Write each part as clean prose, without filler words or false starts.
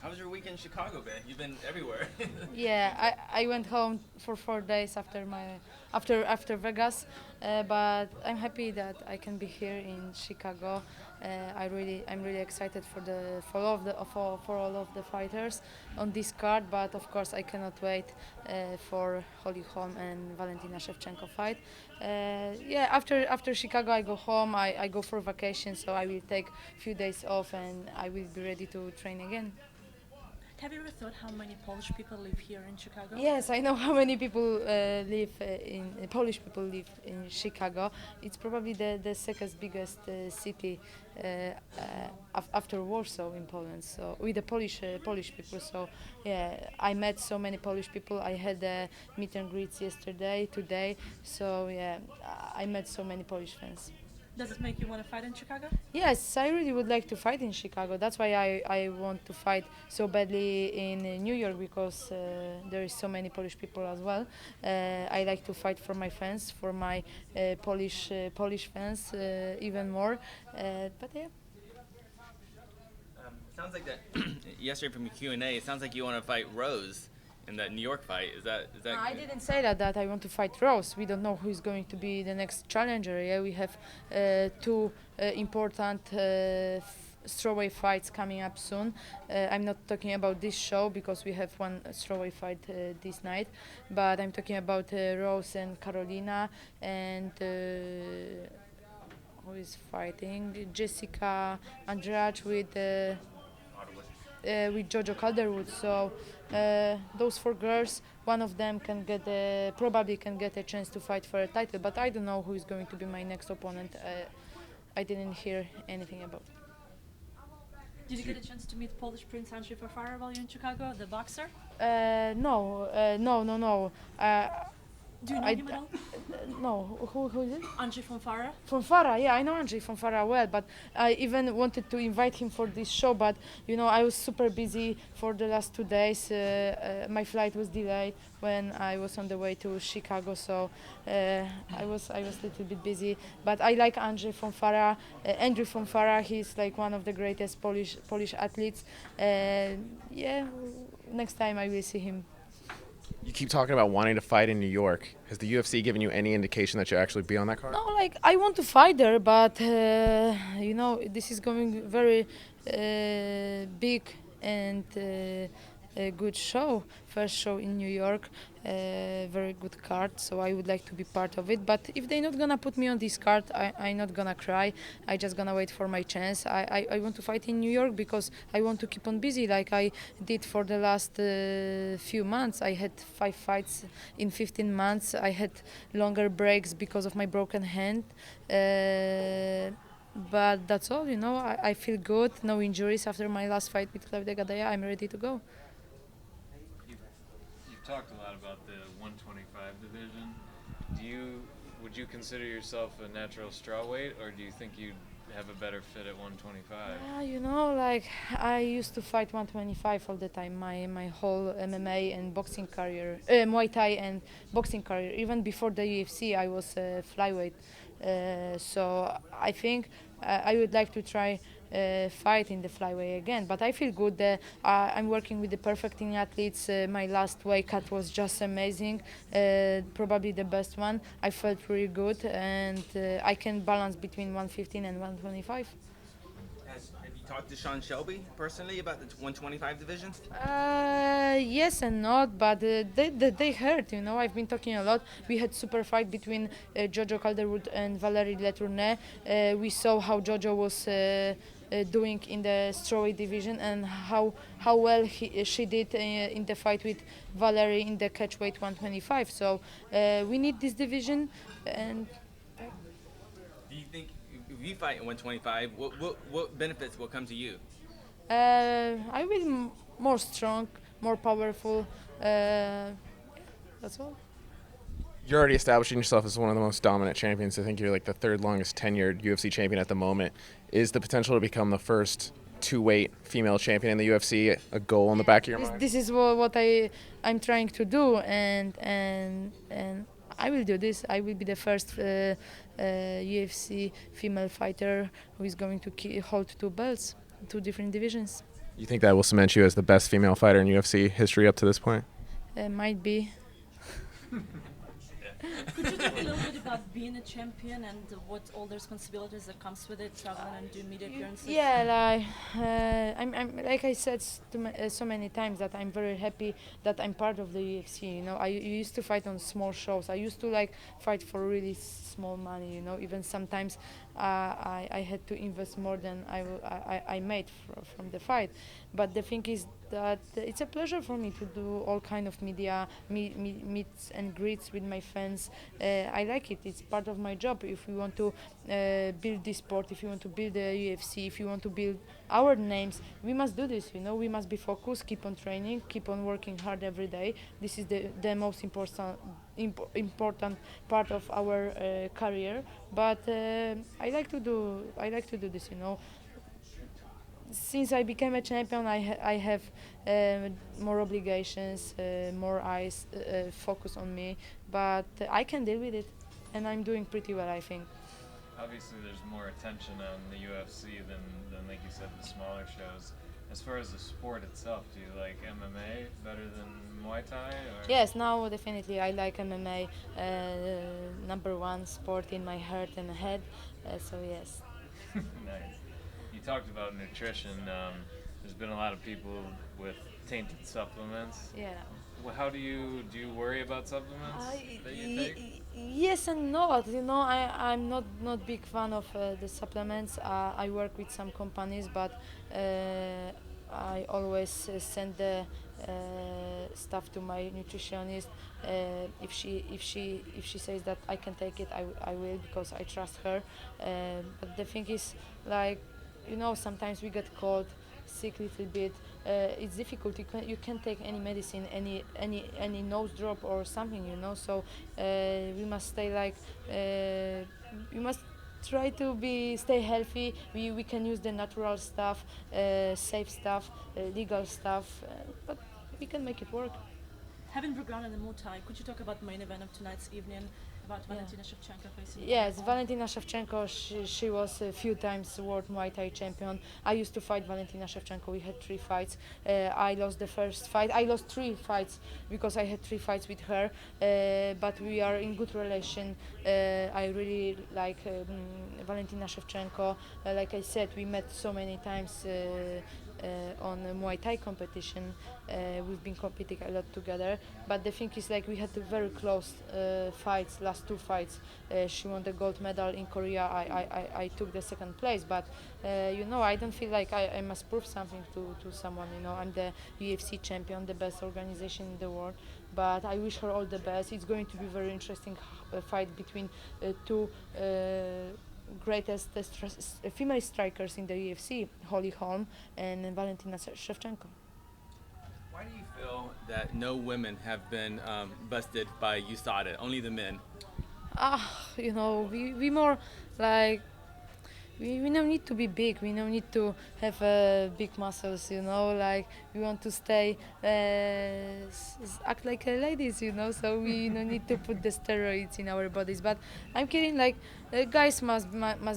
How was your week in Chicago, man? You've been everywhere. Yeah, I went home for 4 days after Vegas, but I'm happy that I can be here in Chicago. I'm really excited for all of the fighters on this card, but of course I cannot wait for Holm and Valentina Shevchenko fight. Yeah, after Chicago I go home. I go for vacation, so I will take a few days off and I will be ready to train again. Have you ever thought how many Polish people live here in Chicago? Yes, I know how many people live in Polish people live in Chicago. It's probably the second biggest city after Warsaw in Poland. So with the Polish people. So yeah, I met so many Polish people. I had meet and greets yesterday, today. So yeah, I met so many Polish fans. Does it make you want to fight in Chicago? Yes, I really would like to fight in Chicago. That's why I want to fight so badly in New York because there is so many Polish people as well. I like to fight for my fans, for my Polish fans even more. But yeah. Sounds like that. Yesterday from your Q&A, it sounds like you want to fight Rose in that New York fight. Is that? No, I didn't say that I want to fight Rose. We don't know who is going to be the next challenger. Yeah, we have two important strawweight fights coming up soon. I'm not talking about this show because we have one strawweight fight this night, but I'm talking about Rose and Carolina and who is fighting Jessica Andrade with Jojo Calderwood. So those four girls, one of them can get probably can get a chance to fight for a title, but I don't know who is going to be my next opponent. I didn't hear anything about it. Did you get a chance to meet Polish Prince Andrzej Fafara while you're in Chicago, the boxer? No. Do you know him at all? No, who is it? Andrzej Fafara? From Farah, yeah, I know Andrzej from Farah well, but I even wanted to invite him for this show, but you know I was super busy for the last 2 days. My flight was delayed when I was on the way to Chicago, so I was a little bit busy. But I like Andrzej from Farah. Andrew from Farah, he's like one of the greatest Polish athletes. Yeah, next time I will see him. You keep talking about wanting to fight in New York. Has the UFC given you any indication that you'll actually be on that card? No, like I want to fight there, but you know this is going very big and a good show. First show in New York, very good card. So I would like to be part of it. But if they're not gonna put me on this card, I'm not gonna cry. I just gonna wait for my chance. I want to fight in New York because I want to keep on busy like I did for the last few months. I had 5 fights in 15 months. I had longer breaks because of my broken hand. But that's all, you know. I feel good, no injuries after my last fight with Claudia Gadeja. I'm ready to go. You've talked a lot about the 125 division. Would you consider yourself a natural strawweight, or do you think you'd have a better fit at 125? Yeah, you know, like I used to fight 125 all the time. My whole MMA and boxing career, Muay Thai and boxing career. Even before the UFC, I was flyweight. So I think I would like to try fight in the flyweight again. But I feel good. I'm working with the perfecting athletes. My last weight cut was just amazing, probably the best one. I felt really good, and I can balance between 115 and 125. Have you talked to Sean Shelby personally about the 125 division? Yes and not, but they hurt. You know, I've been talking a lot. We had super fight between Jojo Calderwood and Valerie Letourneau. We saw how Jojo was doing in the strawweight division and how well she did in the fight with Valerie in the catchweight 125. So we need this division. And Do you think if you fight in 125, what benefits will come to you? I will more strong, more powerful. That's all. You're already establishing yourself as one of the most dominant champions. I think you're like the third longest tenured UFC champion at the moment. Is the potential to become the first two-weight female champion in the UFC a goal in the back of your mind? This is what I'm trying to do, and I will do this. I will be the first UFC female fighter who is going to hold 2 belts, 2 different divisions. You think that will cement you as the best female fighter in UFC history up to this point? Might be. Could you talk a little bit about being a champion and what all the responsibilities that comes with it, traveling and doing media appearances? Yeah, like I'm like I said so many times that I'm very happy that I'm part of the UFC. You know, I used to fight on small shows. I used to like fight for really small money. You know, even sometimes I had to invest more than I made from the fight. But the thing is that it's a pleasure for me to do all kind of media meets and greets with my fans. I like it. It's part of my job. If we want to build this sport, if you want to build the UFC, if you want to build our names, we must do this. You know, we must be focused, keep on training, keep on working hard every day. This is the most important part of our career. But I like to do this. You know. Since I became a champion, I have more obligations, more eyes focus on me, but I can deal with it, and I'm doing pretty well, I think. Obviously, there's more attention on the UFC than like you said, the smaller shows. As far as the sport itself, do you like MMA better than Muay Thai? Or? Yes, now definitely I like MMA, number one sport in my heart and head, so yes. Nice. You talked about nutrition. There's been a lot of people with tainted supplements. Yeah. Well, how do you worry about supplements that you take? Yes and not. You know, I'm not big fan of the supplements. I work with some companies, but I always send the stuff to my nutritionist. If she says that I can take it, I will, because I trust her. But the thing is, like, you know, sometimes we get cold, sick a little bit. It's difficult. You can't take any medicine, any nose drop or something, you know. So we must stay like we must try to stay healthy. We can use the natural stuff, safe stuff, legal stuff, but we can make it work. Having background in the Muay Thai, could you talk about the main event of tonight's evening, about Valentina Shevchenko facing? Yes, Valentina Shevchenko, she was a few times world Muay Thai champion. I used to fight Valentina Shevchenko. We had 3 fights. I lost the first fight. I lost 3 fights because I had 3 fights with her. But we are in good relation. I really like Valentina Shevchenko. Like I said, we met so many times on a Muay Thai competition. We've been competing a lot together, but the thing is, like, we had very close fights, last 2 fights. She won the gold medal in Korea. I took the 2nd place, but you know, I don't feel like I must prove something to someone. You know, I'm the UFC champion, the best organization in the world, but I wish her all the best. It's going to be very interesting fight between 2 greatest female strikers in the UFC, Holm and Valentina Shevchenko. Why do you feel that no women have been busted by USADA, only the men? You know, we more like we don't need to be big. We don't need to have big muscles. You know, like we want to stay act like ladies. You know, so we don't need to put the steroids in our bodies. But I'm kidding. Like guys must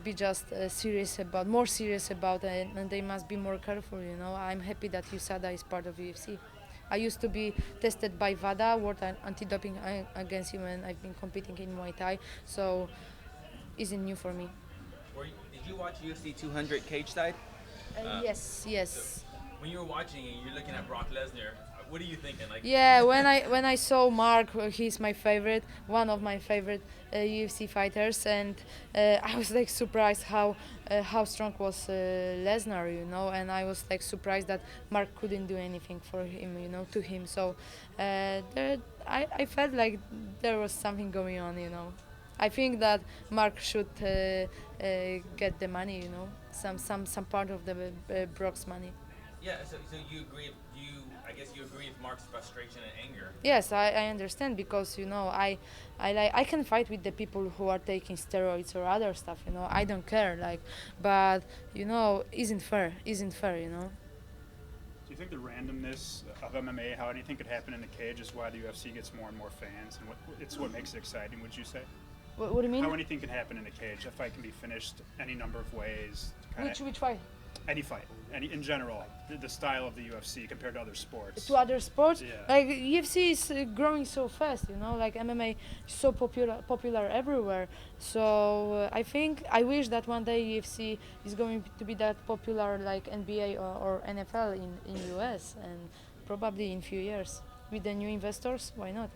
be just more serious about it, and they must be more careful. You know, I'm happy that USADA is part of UFC. I used to be tested by WADA, World Antidoping against Human. I've been competing in Muay Thai, so isn't new for me. Did you watch UFC 200 cage side? Yes. So when you were watching and you're looking at Brock Lesnar, what are you thinking? Like, Yeah, when I saw Mark, he's my favorite, one of my favorite UFC fighters, and I was like surprised how strong was Lesnar, you know, and I was like surprised that Mark couldn't do anything for him, you know, to him. So I felt like there was something going on, you know. I think that Mark should get the money, you know, some part of the Brock's money. yeah. So you agree? I guess you agree with Mark's frustration and anger. Yes, I understand, because you know I can fight with the people who are taking steroids or other stuff, you know. I don't care, like, but you know, isn't fair, you know. Do you think the randomness of MMA, how anything could happen in the cage, is why the UFC gets more and more fans, and what makes it exciting? Would you say? What do you mean? How anything can happen in a cage? A fight can be finished any number of ways. Which fight? any fight, in general, the style of the UFC compared to other sports? To other sports, Yeah. like UFC is growing so fast, you know, like MMA is so popular everywhere. So I wish that one day UFC is going to be that popular like NBA or NFL in US, and probably in few years with the new investors. Why not?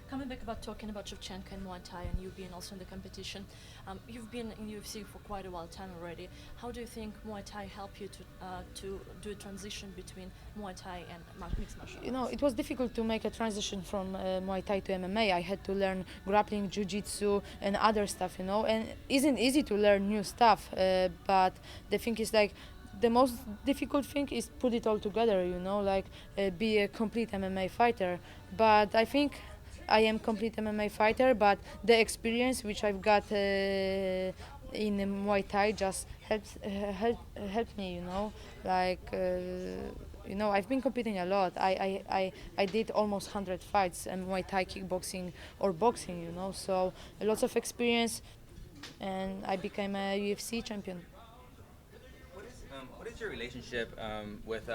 Coming back about talking about Shevchenko and Muay Thai and you being also in the competition, you've been in UFC for quite a while time already. How do you think Muay Thai helped you to do a transition between Muay Thai and mixed martial arts? You know, it was difficult to make a transition from Muay Thai to MMA. I had to learn grappling, jiu-jitsu, and other stuff, you know, and it isn't easy to learn new stuff, but the thing is like, the most difficult thing is put it all together, you know, like be a complete MMA fighter. But I think I am complete MMA fighter, but the experience which I've got in Muay Thai just helped me, you know, like you know, I've been competing a lot. I did almost 100 fights in Muay Thai, kickboxing or boxing, you know, so lots of experience, and I became a UFC champion. What is your relationship with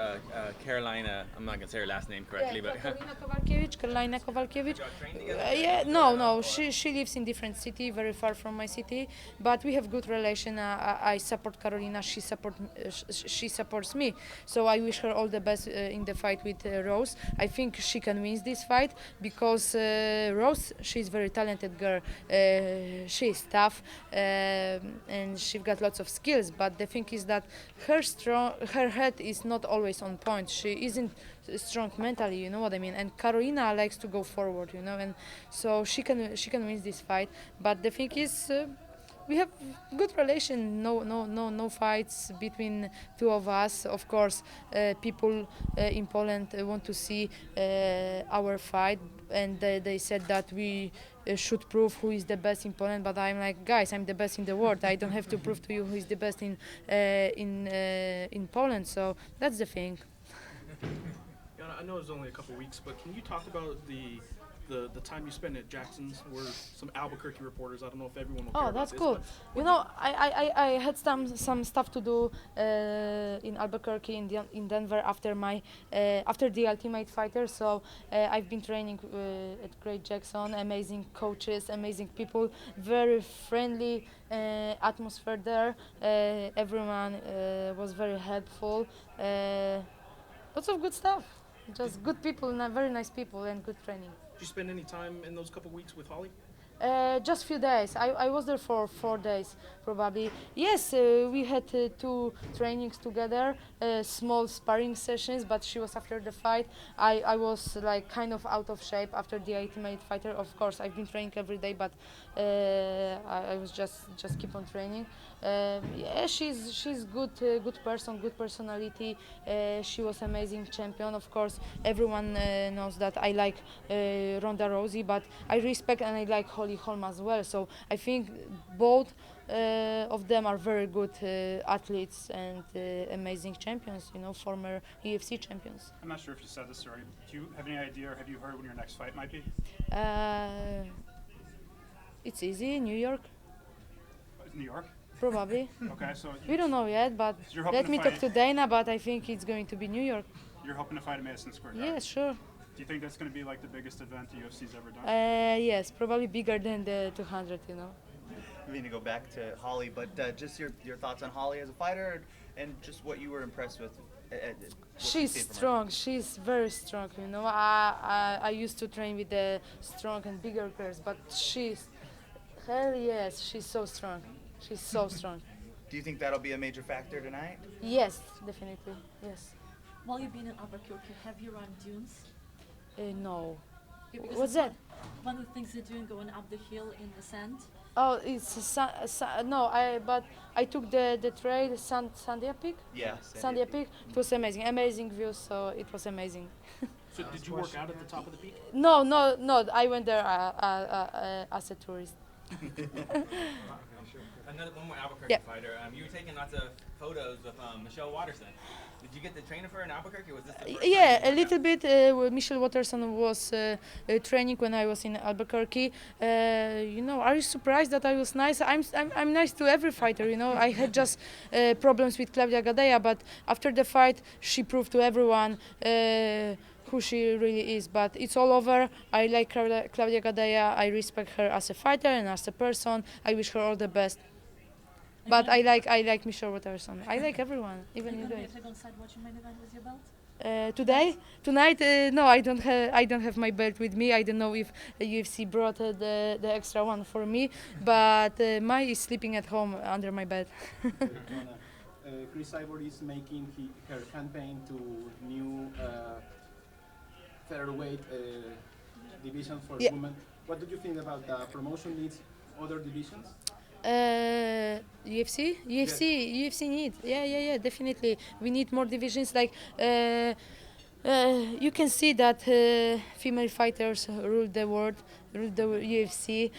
Carolina? I'm not gonna say her last name correctly, but Carolina Kowalkiewicz. y'all train together? Yeah, no. She lives in different city, very far from my city, but we have good relation. I support Carolina. She supports me. So I wish her all the best in the fight with Rose. I think she can win this fight because Rose, she's very talented girl. She's tough and she's got lots of skills. But the thing is that her head is not always on point. She isn't strong mentally, you know what I mean. And Carolina likes to go forward, you know, and so she can win this fight. But the thing is, we have good relation. No fights between two of us. Of course, people in Poland want to see our fight, and they said that we should prove who is the best in Poland. But I'm like, guys, I'm the best in the world. I don't have to prove to you who is the best in Poland. So that's the thing. Joanna, I know it's only a couple weeks, but can you talk about the time you spent at Jackson's? Were some Albuquerque reporters? I don't know if everyone will care Oh, about that's this, cool. but You know, I had some stuff to do in Albuquerque, in Denver after the Ultimate Fighter. So I've been training at Great Jackson. Amazing coaches, amazing people, very friendly atmosphere there. Everyone was very helpful. Lots of good stuff. Just good people, very nice people, and good training. did you spend any time in those couple weeks with Holly? Just few days. I was there for 4 days, probably. Yes, we had 2 trainings together, small sparring sessions, but she was after the fight. I was like kind of out of shape after the Ultimate Fighter. Of course, I've been training every day, but I was just keep on training. Yeah, she's good person, good personality. She was amazing champion. Of course, everyone knows that I like Ronda Rousey, but I respect and I like Holm as well. So I think both of them are very good athletes and amazing champions. You know, former UFC champions. I'm not sure if you said this already. Do you have any idea, or have you heard when your next fight might be? It's easy, New York, New York? probably. Okay, so We don't know yet, but You're hoping let to me talk fight- to Dana. But I think it's going to be New York. you're hoping to fight at Madison Square Garden. Yeah, sure. Do you think that's going to be like the biggest event the UFC's ever done? Yes, probably bigger than the 200. You know. I mean to go back to Holly, but just your thoughts on Holly as a fighter and just what you were impressed with. What you've She's seen from her. strong. She's very strong. You know, I used to train with the strong and bigger girls, but hell yes, she's so strong. She's so strong. Do you think that'll be a major factor tonight? Yes, definitely. Yes. While you've been in Albuquerque, have you run dunes? No. Because What's it's that? One of the things they're doing going up the hill in the sand. Oh, it's no. But I took the trail Sandia Peak. Yeah. Sandia Peak. It was amazing views. So it was amazing. So did you work out at the top of the peak? No. I went there as a tourist. one more Albuquerque Yeah. fighter. You were taking lots of photos with Michelle Waterson. Did you get to train her in Albuquerque? Or was this the first time Yeah, you a worked little out? bit. Michelle Waterson was training when I was in Albuquerque. Are you surprised that I was nice? I'm nice to every fighter. I had just problems with Claudia Gadelha, but after the fight, she proved to everyone who she really is. But it's all over. I like Claudia Gadelha. I respect her as a fighter and as a person. I wish her all the best. But I like Michelle Waterson. I like everyone, even you guys. Side watching main event with your belt? Tonight, no, I don't have my belt with me. I don't know if UFC brought the extra one for me, but Mai is sleeping at home under my bed. Joanna, Chris Cyborg is making her campaign to new featherweight division for Yeah. women. What do you think about the promotion needs other divisions? UFC need, yeah, definitely. We need more divisions. Like you can see that female fighters rule the world, rule the UFC.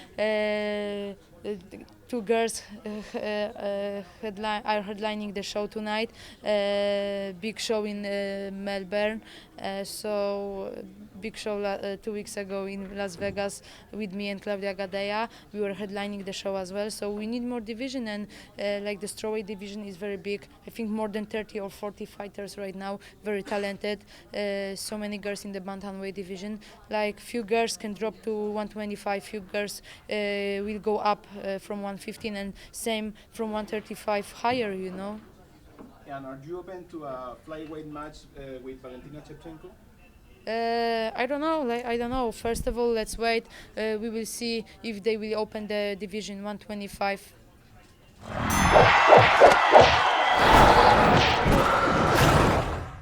Two girls are headlining the show tonight. Big show in Melbourne. Big show 2 weeks ago in Las Vegas with me and Claudia Gadelha. We were headlining the show as well. So we need more division, and like the strawweight division is very big. I think more than 30 or 40 fighters right now, very talented. So many girls in the bantamweight division. Like few girls can drop to 125, few girls will go up from 115, and same from 135 higher. And are you open to a flyweight match with Valentina Shevchenko? I don't know. First of all, let's wait. We will see if they will open the division 125.